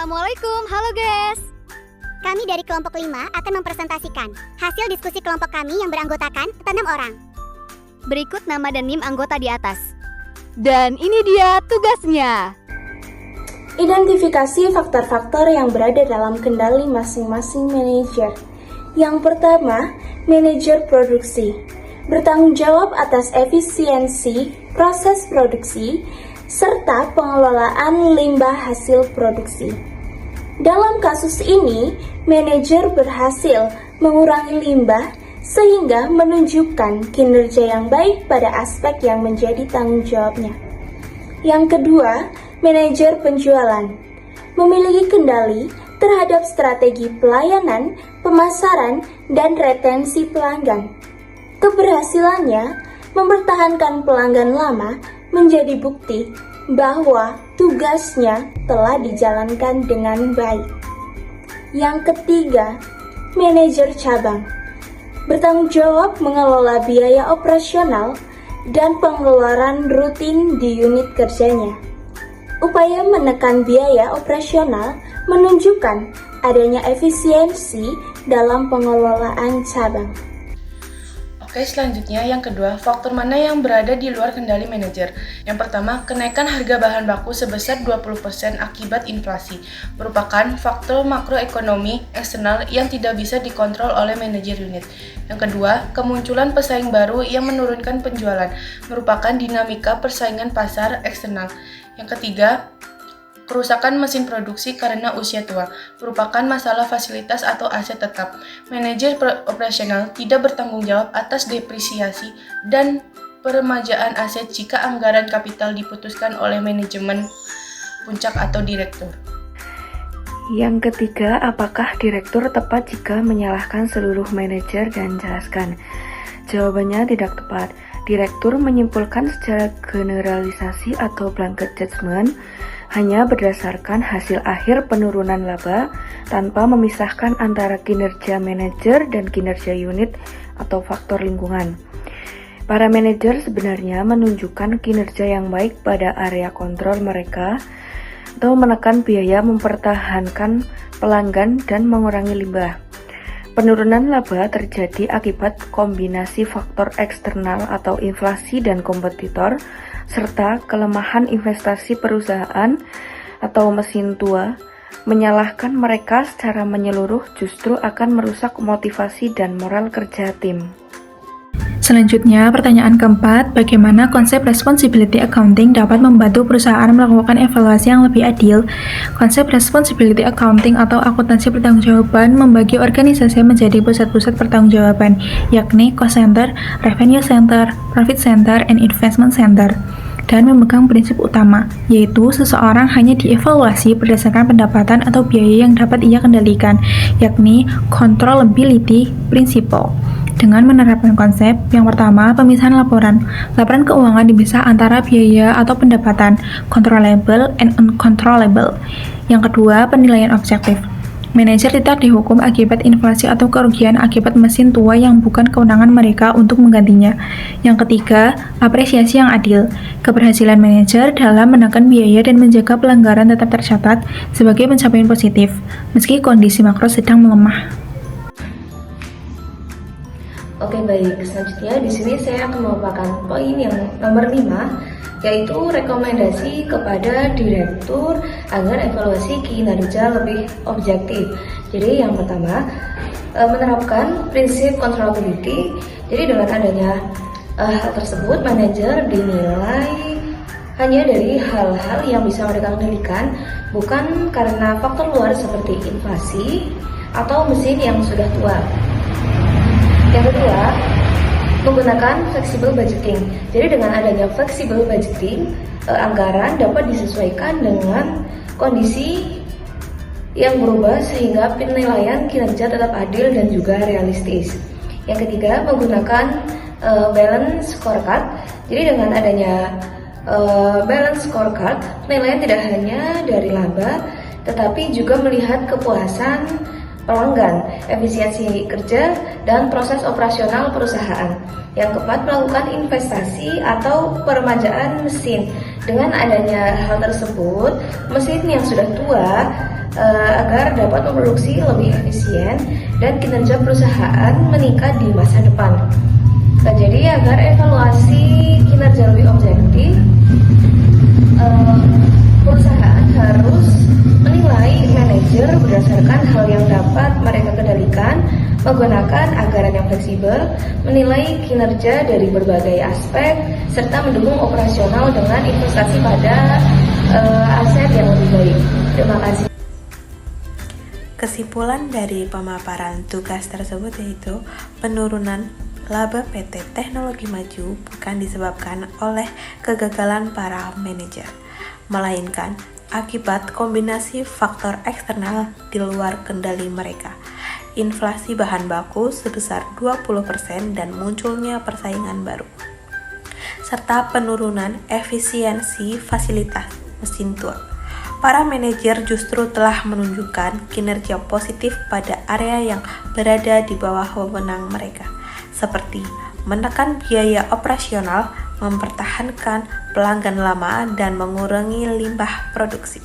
Assalamualaikum, halo guys. Kami dari kelompok 5 akan mempresentasikan hasil diskusi kelompok kami yang beranggotakan 6 orang. Berikut nama dan NIM anggota di atas. Dan ini dia tugasnya. Identifikasi faktor-faktor yang berada dalam kendali masing-masing manajer. Yang pertama, manajer produksi. Bertanggung jawab atas efisiensi proses produksi serta pengelolaan limbah hasil produksi. Dalam kasus ini, manajer berhasil mengurangi limbah sehingga menunjukkan kinerja yang baik pada aspek yang menjadi tanggung jawabnya. Yang kedua, manajer penjualan memiliki kendali terhadap strategi pelayanan, pemasaran, dan retensi pelanggan. Keberhasilannya mempertahankan pelanggan lama menjadi bukti bahwa tugasnya telah dijalankan dengan baik. Yang ketiga, manajer cabang bertanggung jawab mengelola biaya operasional dan pengeluaran rutin di unit kerjanya. Upaya menekan biaya operasional menunjukkan adanya efisiensi dalam pengelolaan cabang. Oke, selanjutnya yang kedua, faktor mana yang berada di luar kendali manajer? Yang pertama, kenaikan harga bahan baku sebesar 20% akibat inflasi, merupakan faktor makroekonomi eksternal yang tidak bisa dikontrol oleh manajer unit. Yang kedua, kemunculan pesaing baru yang menurunkan penjualan, merupakan dinamika persaingan pasar eksternal. Yang ketiga, kerusakan mesin produksi karena usia tua, merupakan masalah fasilitas atau aset tetap. Manajer operasional tidak bertanggung jawab atas depresiasi dan peremajaan aset jika anggaran kapital diputuskan oleh manajemen puncak atau direktur. Yang ketiga, apakah direktur tepat jika menyalahkan seluruh manajer dan jelaskan? Jawabannya tidak tepat. Direktur menyimpulkan secara generalisasi atau blanket judgment hanya berdasarkan hasil akhir penurunan laba tanpa memisahkan antara kinerja manajer dan kinerja unit atau faktor lingkungan. Para manajer sebenarnya menunjukkan kinerja yang baik pada area kontrol mereka atau menekan biaya mempertahankan pelanggan dan mengurangi limbah. Penurunan laba terjadi akibat kombinasi faktor eksternal atau inflasi dan kompetitor, serta kelemahan investasi perusahaan atau mesin tua. Menyalahkan mereka secara menyeluruh justru akan merusak motivasi dan moral kerja tim. Selanjutnya, pertanyaan keempat, bagaimana konsep responsibility accounting dapat membantu perusahaan melakukan evaluasi yang lebih adil? Konsep responsibility accounting atau akuntansi pertanggungjawaban membagi organisasi menjadi pusat-pusat pertanggungjawaban, yakni cost center, revenue center, profit center, and investment center, dan memegang prinsip utama, yaitu seseorang hanya dievaluasi berdasarkan pendapatan atau biaya yang dapat ia kendalikan, yakni controllability principle. Dengan menerapkan konsep, yang pertama, pemisahan laporan. Laporan keuangan dipisah antara biaya atau pendapatan, controllable and uncontrollable. Yang kedua, penilaian objektif. Manajer tidak dihukum akibat inflasi atau kerugian akibat mesin tua yang bukan kewenangan mereka untuk menggantinya. Yang ketiga, apresiasi yang adil. Keberhasilan manajer dalam menekan biaya dan menjaga pelanggaran tetap tercatat sebagai pencapaian positif, meski kondisi makro sedang melemah. Oke, baik. Selanjutnya di sini saya akan memaparkan poin yang nomor 5, yaitu rekomendasi kepada direktur agar evaluasi kinerja lebih objektif. Jadi yang pertama, menerapkan prinsip controllability. Jadi dengan adanya hal tersebut, manajer dinilai hanya dari hal-hal yang bisa mereka kendalikan, bukan karena faktor luar seperti inflasi atau mesin yang sudah tua. Yang kedua, menggunakan flexible budgeting. Jadi dengan adanya flexible budgeting, anggaran dapat disesuaikan dengan kondisi yang berubah sehingga penilaian kinerja tetap adil dan juga realistis. Yang ketiga, menggunakan balance scorecard. Jadi dengan adanya balance scorecard, penilaian tidak hanya dari laba, tetapi juga melihat kepuasan pelanggan, efisiensi kerja, dan proses operasional perusahaan. Yang keempat, melakukan investasi atau peremajaan mesin. Dengan adanya hal tersebut, mesin yang sudah tua agar dapat memproduksi lebih efisien dan kinerja perusahaan meningkat di masa depan. Nah, jadi agar evaluasi kinerja lebih objektif, perusahaan harus menilai manajer berdasarkan hal yang dapat mereka kendalikan, menggunakan anggaran yang fleksibel, menilai kinerja dari berbagai aspek, serta mendukung operasional dengan investasi pada aset yang lebih baik. Terima kasih. Kesimpulan dari pemaparan tugas tersebut yaitu penurunan laba PT Teknologi Maju bukan disebabkan oleh kegagalan para manajer, melainkan akibat kombinasi faktor eksternal di luar kendali mereka. Inflasi bahan baku sebesar 20% dan munculnya persaingan baru, serta penurunan efisiensi fasilitas mesin tua. Para manajer justru telah menunjukkan kinerja positif pada area yang berada di bawah wewenang mereka, seperti menekan biaya operasional, mempertahankan pelanggan lama, dan mengurangi limbah produksi.